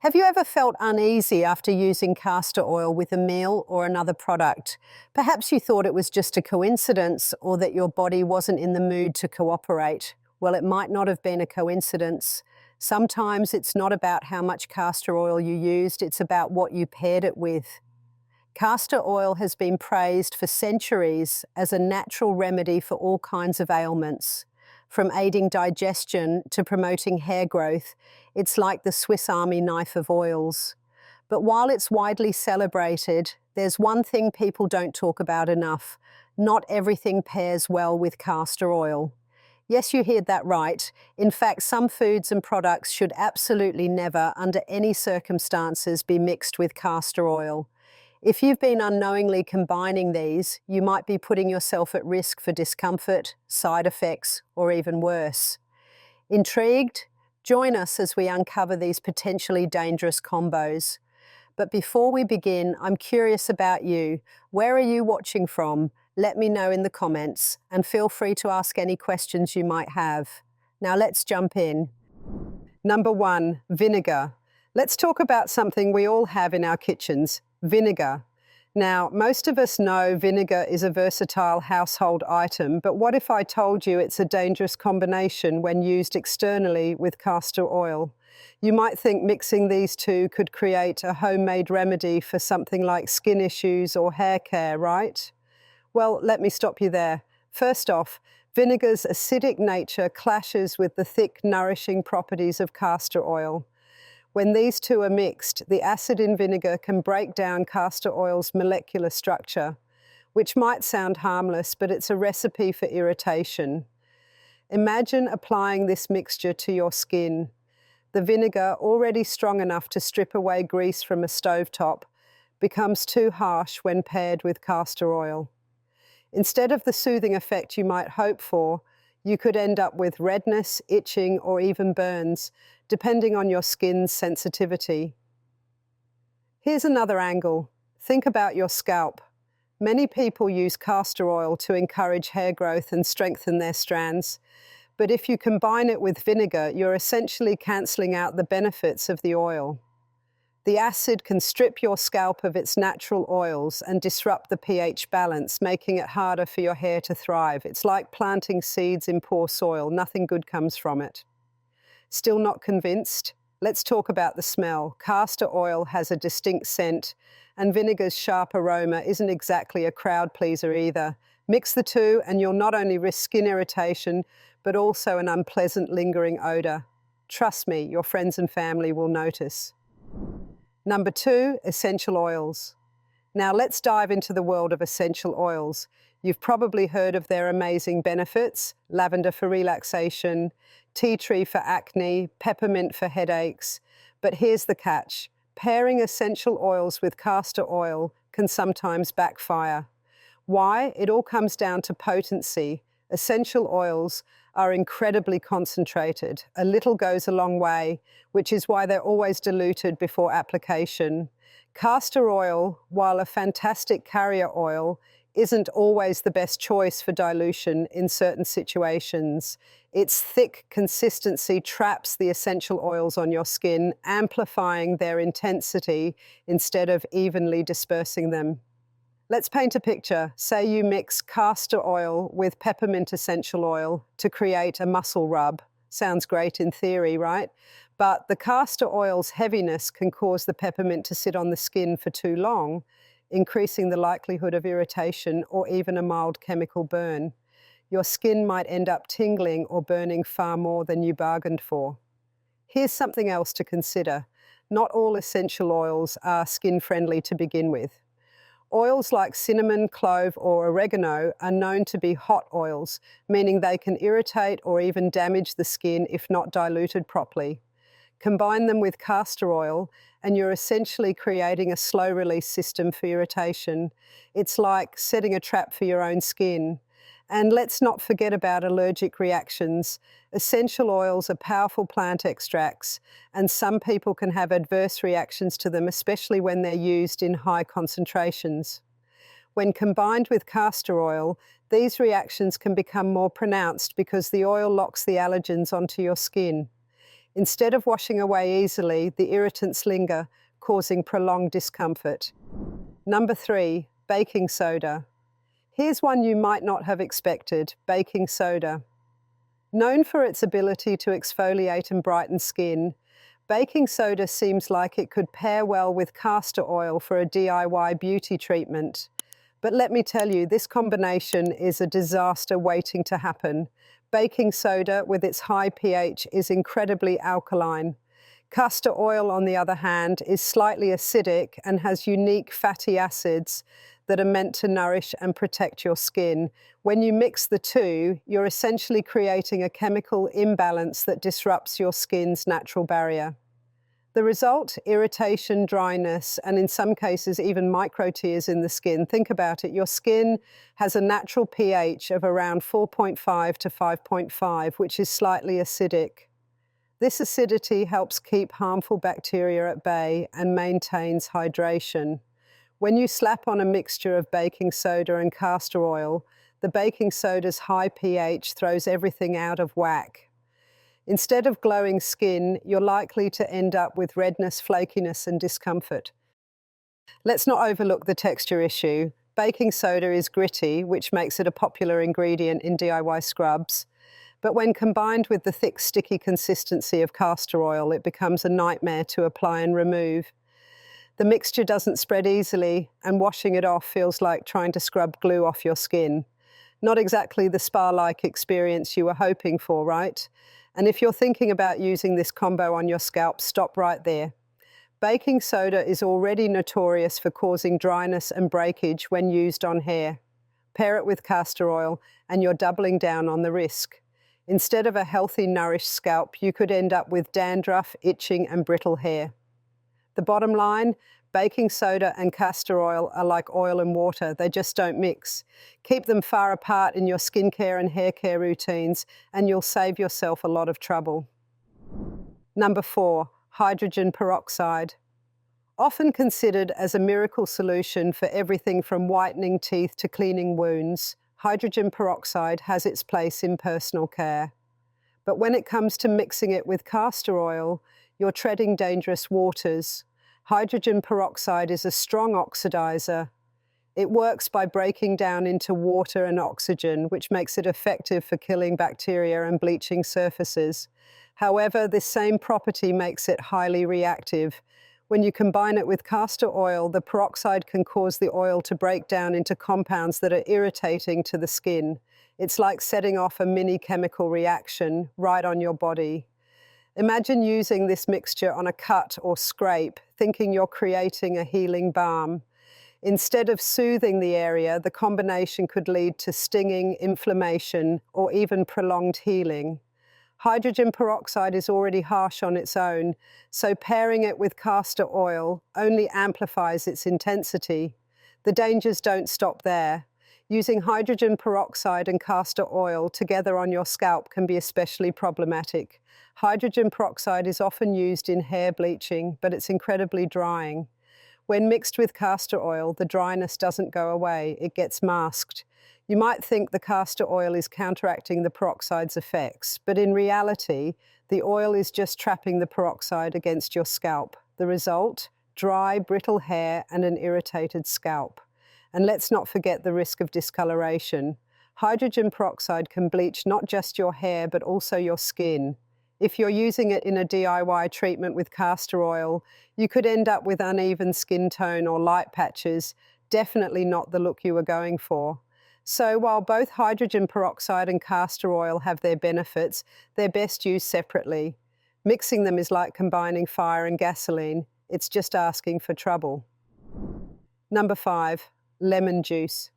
Have you ever felt uneasy after using castor oil with a meal or another product? Perhaps you thought it was just a coincidence or that your body wasn't in the mood to cooperate. Well, it might not have been a coincidence. Sometimes it's not about how much castor oil you used, it's about what you paired it with. Castor oil has been praised for centuries as a natural remedy for all kinds of ailments. From aiding digestion to promoting hair growth, it's like the Swiss Army knife of oils. But while it's widely celebrated, there's one thing people don't talk about enough. Not everything pairs well with castor oil. Yes, you heard that right. In fact, some foods and products should absolutely never, under any circumstances, be mixed with castor oil. If you've been unknowingly combining these, you might be putting yourself at risk for discomfort, side effects, or even worse. Intrigued? Join us as we uncover these potentially dangerous combos. But before we begin, I'm curious about you. Where are you watching from? Let me know in the comments, and feel free to ask any questions you might have. Now let's jump in. Number 1, vinegar. Let's talk about something we all have in our kitchens, vinegar. Now, most of us know vinegar is a versatile household item, but what if I told you it's a dangerous combination when used externally with castor oil? You might think mixing these two could create a homemade remedy for something like skin issues or hair care, right? Well, let me stop you there. First off, vinegar's acidic nature clashes with the thick, nourishing properties of castor oil. When these two are mixed, the acid in vinegar can break down castor oil's molecular structure, which might sound harmless, but it's a recipe for irritation. Imagine applying this mixture to your skin. The vinegar, already strong enough to strip away grease from a stovetop, becomes too harsh when paired with castor oil. Instead of the soothing effect you might hope for, you could end up with redness, itching, or even burns, depending on your skin's sensitivity. Here's another angle. Think about your scalp. Many people use castor oil to encourage hair growth and strengthen their strands. But if you combine it with vinegar, you're essentially cancelling out the benefits of the oil. The acid can strip your scalp of its natural oils and disrupt the pH balance, making it harder for your hair to thrive. It's like planting seeds in poor soil. Nothing good comes from it. Still not convinced? Let's talk about the smell. Castor oil has a distinct scent, and vinegar's sharp aroma isn't exactly a crowd pleaser either. Mix the two and you'll not only risk skin irritation, but also an unpleasant lingering odor. Trust me, your friends and family will notice. Number 2, essential oils. Now let's dive into the world of essential oils. You've probably heard of their amazing benefits: lavender for relaxation, tea tree for acne, peppermint for headaches. But here's the catch. Pairing essential oils with castor oil can sometimes backfire. Why? It all comes down to potency. Essential oils are incredibly concentrated. A little goes a long way, which is why they're always diluted before application. Castor oil, while a fantastic carrier oil, isn't always the best choice for dilution in certain situations. Its thick consistency traps the essential oils on your skin, amplifying their intensity instead of evenly dispersing them. Let's paint a picture. Say you mix castor oil with peppermint essential oil to create a muscle rub. Sounds great in theory, right? But the castor oil's heaviness can cause the peppermint to sit on the skin for too long, increasing the likelihood of irritation or even a mild chemical burn. Your skin might end up tingling or burning far more than you bargained for. Here's something else to consider. Not all essential oils are skin-friendly to begin with. Oils like cinnamon, clove, or oregano are known to be hot oils, meaning they can irritate or even damage the skin if not diluted properly. Combine them with castor oil, and you're essentially creating a slow-release system for irritation. It's like setting a trap for your own skin. And let's not forget about allergic reactions. Essential oils are powerful plant extracts, and some people can have adverse reactions to them, especially when they're used in high concentrations. When combined with castor oil, these reactions can become more pronounced because the oil locks the allergens onto your skin. Instead of washing away easily, the irritants linger, causing prolonged discomfort. Number 3, baking soda. Here's one you might not have expected: baking soda. Known for its ability to exfoliate and brighten skin, baking soda seems like it could pair well with castor oil for a DIY beauty treatment. But let me tell you, this combination is a disaster waiting to happen. Baking soda, with its high pH, is incredibly alkaline. Castor oil, on the other hand, is slightly acidic and has unique fatty acids that are meant to nourish and protect your skin. When you mix the two, you're essentially creating a chemical imbalance that disrupts your skin's natural barrier. The result? Irritation, dryness, and in some cases even micro tears in the skin. Think about it. Your skin has a natural pH of around 4.5 to 5.5, which is slightly acidic. This acidity helps keep harmful bacteria at bay and maintains hydration. When you slap on a mixture of baking soda and castor oil, the baking soda's high pH throws everything out of whack. Instead of glowing skin, you're likely to end up with redness, flakiness, and discomfort. Let's not overlook the texture issue. Baking soda is gritty, which makes it a popular ingredient in DIY scrubs. But when combined with the thick, sticky consistency of castor oil, it becomes a nightmare to apply and remove. The mixture doesn't spread easily, and washing it off feels like trying to scrub glue off your skin. Not exactly the spa-like experience you were hoping for, right? And if you're thinking about using this combo on your scalp, stop right there. Baking soda is already notorious for causing dryness and breakage when used on hair. Pair it with castor oil, and you're doubling down on the risk. Instead of a healthy, nourished scalp, you could end up with dandruff, itching, and brittle hair. The bottom line, baking soda and castor oil are like oil and water. They just don't mix. Keep them far apart in your skincare and hair care routines, and you'll save yourself a lot of trouble. Number 4, hydrogen peroxide. Often considered as a miracle solution for everything from whitening teeth to cleaning wounds, hydrogen peroxide has its place in personal care. But when it comes to mixing it with castor oil, you're treading dangerous waters. Hydrogen peroxide is a strong oxidizer. It works by breaking down into water and oxygen, which makes it effective for killing bacteria and bleaching surfaces. However, this same property makes it highly reactive. When you combine it with castor oil, the peroxide can cause the oil to break down into compounds that are irritating to the skin. It's like setting off a mini chemical reaction right on your body. Imagine using this mixture on a cut or scrape, thinking you're creating a healing balm. Instead of soothing the area, the combination could lead to stinging, inflammation, or even prolonged healing. Hydrogen peroxide is already harsh on its own, so pairing it with castor oil only amplifies its intensity. The dangers don't stop there. Using hydrogen peroxide and castor oil together on your scalp can be especially problematic. Hydrogen peroxide is often used in hair bleaching, but it's incredibly drying. When mixed with castor oil, the dryness doesn't go away, it gets masked. You might think the castor oil is counteracting the peroxide's effects, but in reality, the oil is just trapping the peroxide against your scalp. The result? Dry, brittle hair and an irritated scalp. And let's not forget the risk of discoloration. Hydrogen peroxide can bleach not just your hair, but also your skin. If you're using it in a DIY treatment with castor oil, you could end up with uneven skin tone or light patches, definitely not the look you were going for. So while both hydrogen peroxide and castor oil have their benefits, they're best used separately. Mixing them is like combining fire and gasoline. It's just asking for trouble. Number 5, lemon juice.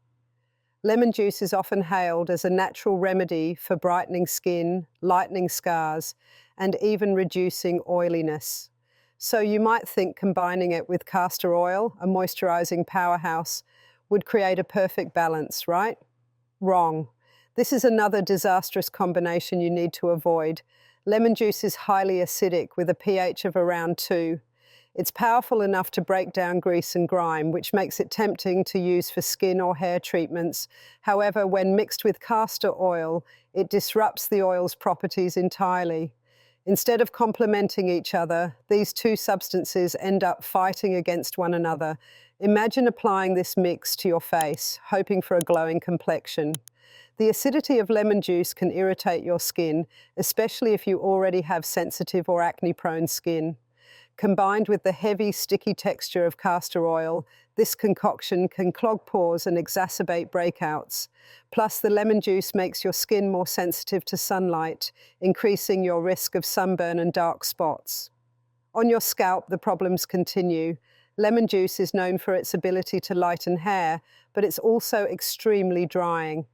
Lemon juice is often hailed as a natural remedy for brightening skin, lightening scars, and even reducing oiliness. So you might think combining it with castor oil, a moisturizing powerhouse, would create a perfect balance, right? Wrong. This is another disastrous combination you need to avoid. Lemon juice is highly acidic with a pH of around 2. It's powerful enough to break down grease and grime, which makes it tempting to use for skin or hair treatments. However, when mixed with castor oil, it disrupts the oil's properties entirely. Instead of complementing each other, these two substances end up fighting against one another. Imagine applying this mix to your face, hoping for a glowing complexion. The acidity of lemon juice can irritate your skin, especially if you already have sensitive or acne-prone skin. Combined with the heavy, sticky texture of castor oil, this concoction can clog pores and exacerbate breakouts. Plus, the lemon juice makes your skin more sensitive to sunlight, increasing your risk of sunburn and dark spots. On your scalp, the problems continue. Lemon juice is known for its ability to lighten hair, but it's also extremely drying.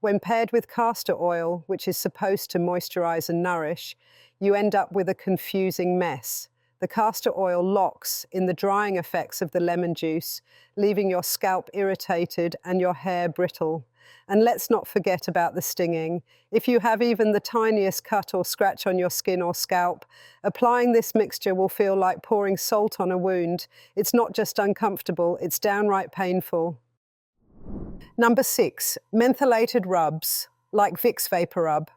When paired with castor oil, which is supposed to moisturize and nourish, you end up with a confusing mess. The castor oil locks in the drying effects of the lemon juice, leaving your scalp irritated and your hair brittle. And let's not forget about the stinging. If you have even the tiniest cut or scratch on your skin or scalp, applying this mixture will feel like pouring salt on a wound. It's not just uncomfortable, it's downright painful. Number 6, mentholated rubs, like Vicks VapoRub.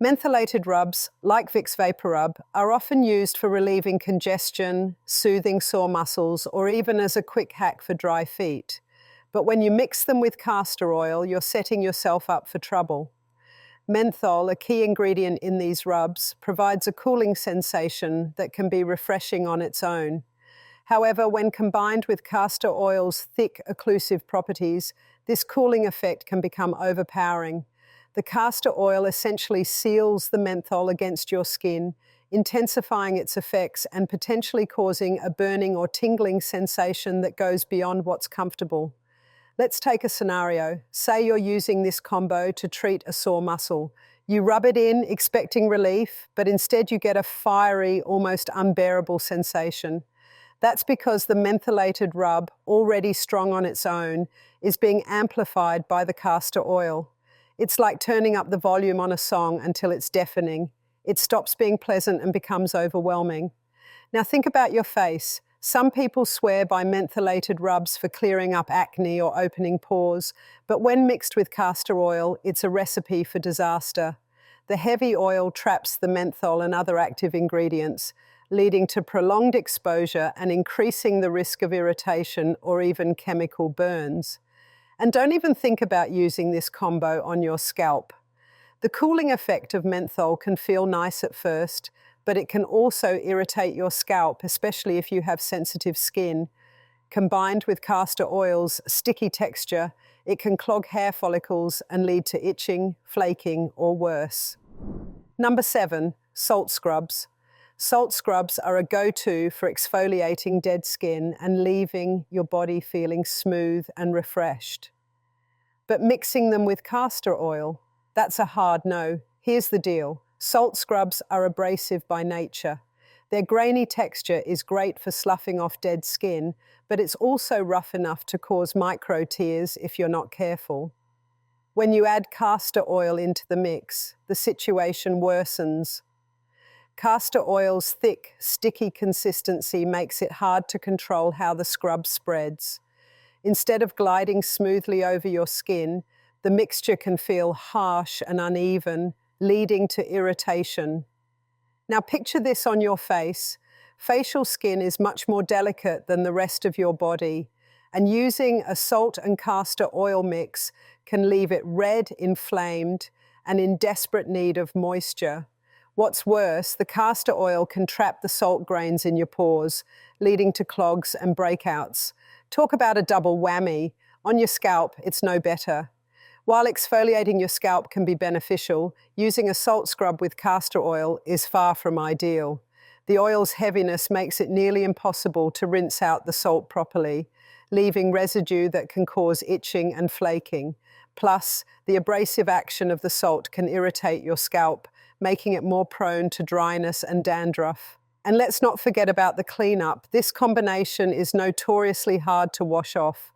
Mentholated rubs, like Vicks VapoRub, are often used for relieving congestion, soothing sore muscles, or even as a quick hack for dry feet. But when you mix them with castor oil, you're setting yourself up for trouble. Menthol, a key ingredient in these rubs, provides a cooling sensation that can be refreshing on its own. However, when combined with castor oil's thick, occlusive properties, this cooling effect can become overpowering. The castor oil essentially seals the menthol against your skin, intensifying its effects and potentially causing a burning or tingling sensation that goes beyond what's comfortable. Let's take a scenario. Say you're using this combo to treat a sore muscle. You rub it in, expecting relief, but instead you get a fiery, almost unbearable sensation. That's because the mentholated rub, already strong on its own, is being amplified by the castor oil. It's like turning up the volume on a song until it's deafening. It stops being pleasant and becomes overwhelming. Now think about your face. Some people swear by mentholated rubs for clearing up acne or opening pores, but when mixed with castor oil, it's a recipe for disaster. The heavy oil traps the menthol and other active ingredients, leading to prolonged exposure and increasing the risk of irritation or even chemical burns. And don't even think about using this combo on your scalp. The cooling effect of menthol can feel nice at first, but it can also irritate your scalp, especially if you have sensitive skin. Combined with castor oil's sticky texture, it can clog hair follicles and lead to itching, flaking, or worse. Number 7, salt scrubs. Salt scrubs are a go-to for exfoliating dead skin and leaving your body feeling smooth and refreshed. But mixing them with castor oil, that's a hard no. Here's the deal. Salt scrubs are abrasive by nature. Their grainy texture is great for sloughing off dead skin, but it's also rough enough to cause micro tears if you're not careful. When you add castor oil into the mix, the situation worsens. Castor oil's thick, sticky consistency makes it hard to control how the scrub spreads. Instead of gliding smoothly over your skin, the mixture can feel harsh and uneven, leading to irritation. Now picture this on your face. Facial skin is much more delicate than the rest of your body, and using a salt and castor oil mix can leave it red, inflamed, and in desperate need of moisture. What's worse, the castor oil can trap the salt grains in your pores, leading to clogs and breakouts. Talk about a double whammy. On your scalp, it's no better. While exfoliating your scalp can be beneficial, using a salt scrub with castor oil is far from ideal. The oil's heaviness makes it nearly impossible to rinse out the salt properly, leaving residue that can cause itching and flaking. Plus, the abrasive action of the salt can irritate your scalp, making it more prone to dryness and dandruff. And let's not forget about the cleanup. This combination is notoriously hard to wash off.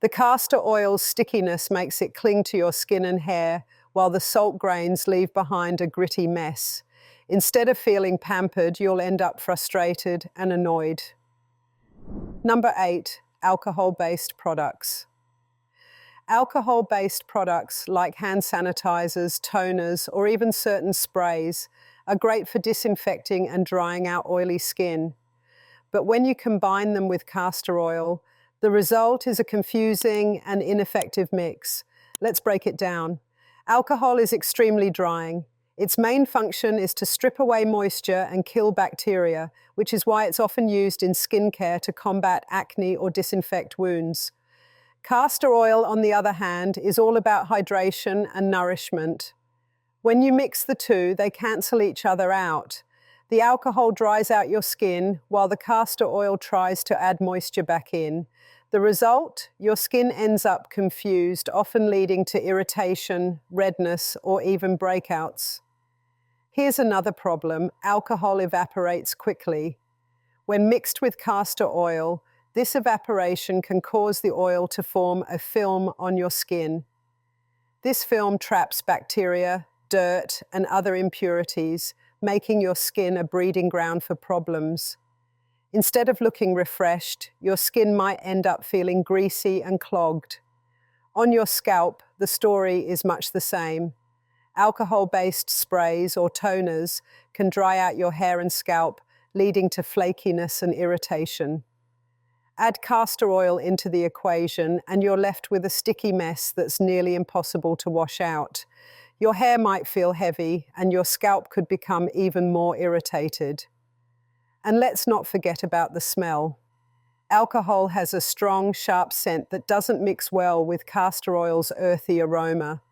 The castor oil's stickiness makes it cling to your skin and hair, while the salt grains leave behind a gritty mess. Instead of feeling pampered, you'll end up frustrated and annoyed. Number 8, alcohol-based products. Alcohol-based products like hand sanitizers, toners, or even certain sprays are great for disinfecting and drying out oily skin. But when you combine them with castor oil, the result is a confusing and ineffective mix. Let's break it down. Alcohol is extremely drying. Its main function is to strip away moisture and kill bacteria, which is why it's often used in skincare to combat acne or disinfect wounds. Castor oil, on the other hand, is all about hydration and nourishment. When you mix the two, they cancel each other out. The alcohol dries out your skin, while the castor oil tries to add moisture back in. The result? Your skin ends up confused, often leading to irritation, redness, or even breakouts. Here's another problem: alcohol evaporates quickly. When mixed with castor oil, this evaporation can cause the oil to form a film on your skin. This film traps bacteria, dirt, and other impurities, making your skin a breeding ground for problems. Instead of looking refreshed, your skin might end up feeling greasy and clogged. On your scalp, the story is much the same. Alcohol-based sprays or toners can dry out your hair and scalp, leading to flakiness and irritation. Add castor oil into the equation and you're left with a sticky mess that's nearly impossible to wash out. Your hair might feel heavy and your scalp could become even more irritated. And let's not forget about the smell. Alcohol has a strong, sharp scent that doesn't mix well with castor oil's earthy aroma.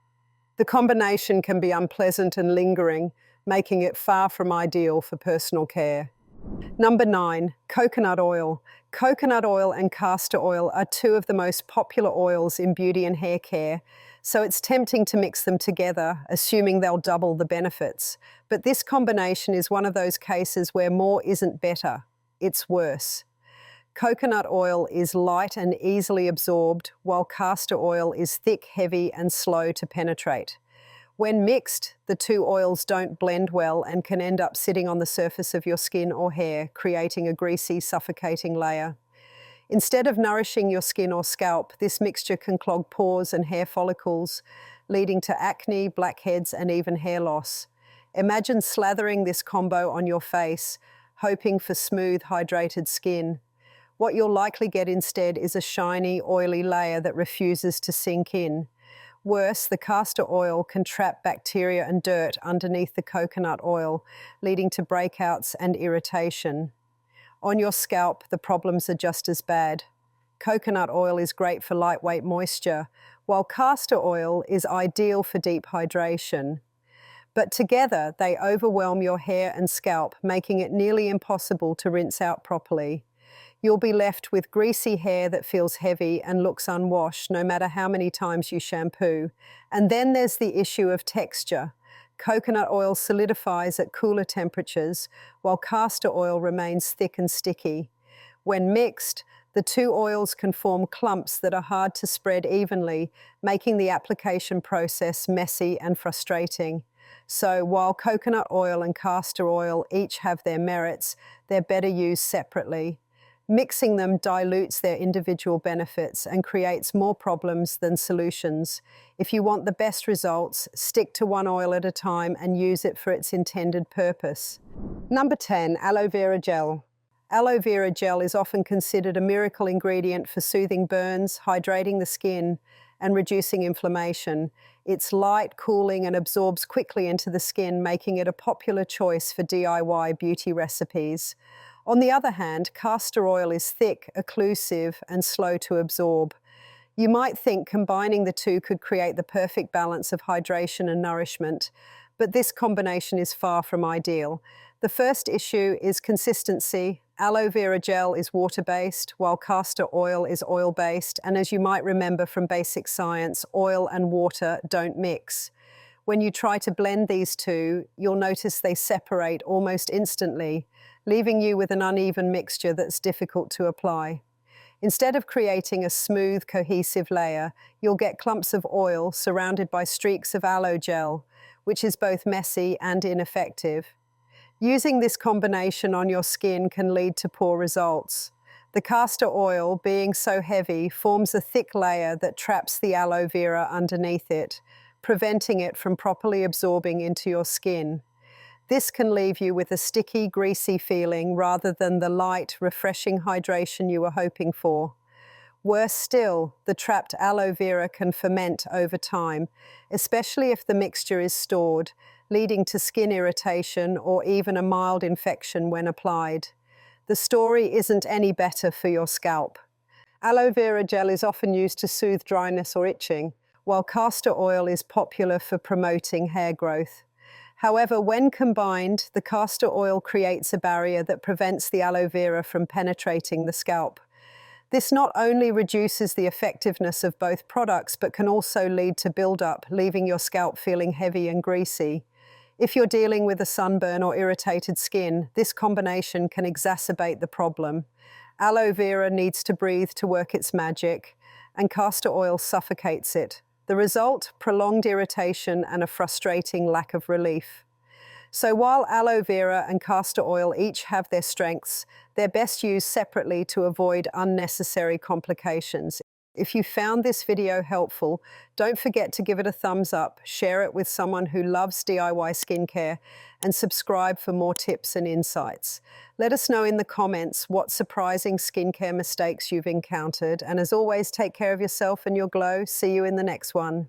The combination can be unpleasant and lingering, making it far from ideal for personal care. Number 9, coconut oil. Coconut oil and castor oil are two of the most popular oils in beauty and hair care, so it's tempting to mix them together, assuming they'll double the benefits. But this combination is one of those cases where more isn't better, it's worse. Coconut oil is light and easily absorbed, while castor oil is thick, heavy, and slow to penetrate. When mixed, the two oils don't blend well and can end up sitting on the surface of your skin or hair, creating a greasy, suffocating layer. Instead of nourishing your skin or scalp, this mixture can clog pores and hair follicles, leading to acne, blackheads, and even hair loss. Imagine slathering this combo on your face, hoping for smooth, hydrated skin. What you'll likely get instead is a shiny, oily layer that refuses to sink in. Worse, the castor oil can trap bacteria and dirt underneath the coconut oil, leading to breakouts and irritation. On your scalp, the problems are just as bad. Coconut oil is great for lightweight moisture, while castor oil is ideal for deep hydration. But together, they overwhelm your hair and scalp, making it nearly impossible to rinse out properly. You'll be left with greasy hair that feels heavy and looks unwashed no matter how many times you shampoo. And then there's the issue of texture. Coconut oil solidifies at cooler temperatures, while castor oil remains thick and sticky. When mixed, the two oils can form clumps that are hard to spread evenly, making the application process messy and frustrating. So while coconut oil and castor oil each have their merits, they're better used separately. Mixing them dilutes their individual benefits and creates more problems than solutions. If you want the best results, stick to one oil at a time and use it for its intended purpose. Number 10, aloe vera gel. Aloe vera gel is often considered a miracle ingredient for soothing burns, hydrating the skin, and reducing inflammation. It's light, cooling, and absorbs quickly into the skin, making it a popular choice for DIY beauty recipes. On the other hand, castor oil is thick, occlusive, and slow to absorb. You might think combining the two could create the perfect balance of hydration and nourishment, but this combination is far from ideal. The first issue is consistency. Aloe vera gel is water-based, while castor oil is oil-based, and as you might remember from basic science, oil and water don't mix. When you try to blend these two, you'll notice they separate almost instantly, leaving you with an uneven mixture that's difficult to apply. Instead of creating a smooth, cohesive layer, you'll get clumps of oil surrounded by streaks of aloe gel, which is both messy and ineffective. Using this combination on your skin can lead to poor results. The castor oil, being so heavy, forms a thick layer that traps the aloe vera underneath it, preventing it from properly absorbing into your skin. This can leave you with a sticky, greasy feeling rather than the light, refreshing hydration you were hoping for. Worse still, the trapped aloe vera can ferment over time, especially if the mixture is stored, leading to skin irritation or even a mild infection when applied. The story isn't any better for your scalp. Aloe vera gel is often used to soothe dryness or itching, while castor oil is popular for promoting hair growth. However, when combined, the castor oil creates a barrier that prevents the aloe vera from penetrating the scalp. This not only reduces the effectiveness of both products, but can also lead to buildup, leaving your scalp feeling heavy and greasy. If you're dealing with a sunburn or irritated skin, this combination can exacerbate the problem. Aloe vera needs to breathe to work its magic, and castor oil suffocates it. The result? Prolonged irritation and a frustrating lack of relief. So while aloe vera and castor oil each have their strengths, they're best used separately to avoid unnecessary complications. If you found this video helpful, don't forget to give it a thumbs up, share it with someone who loves DIY skincare, and subscribe for more tips and insights. Let us know in the comments what surprising skincare mistakes you've encountered, and as always, take care of yourself and your glow. See you in the next one.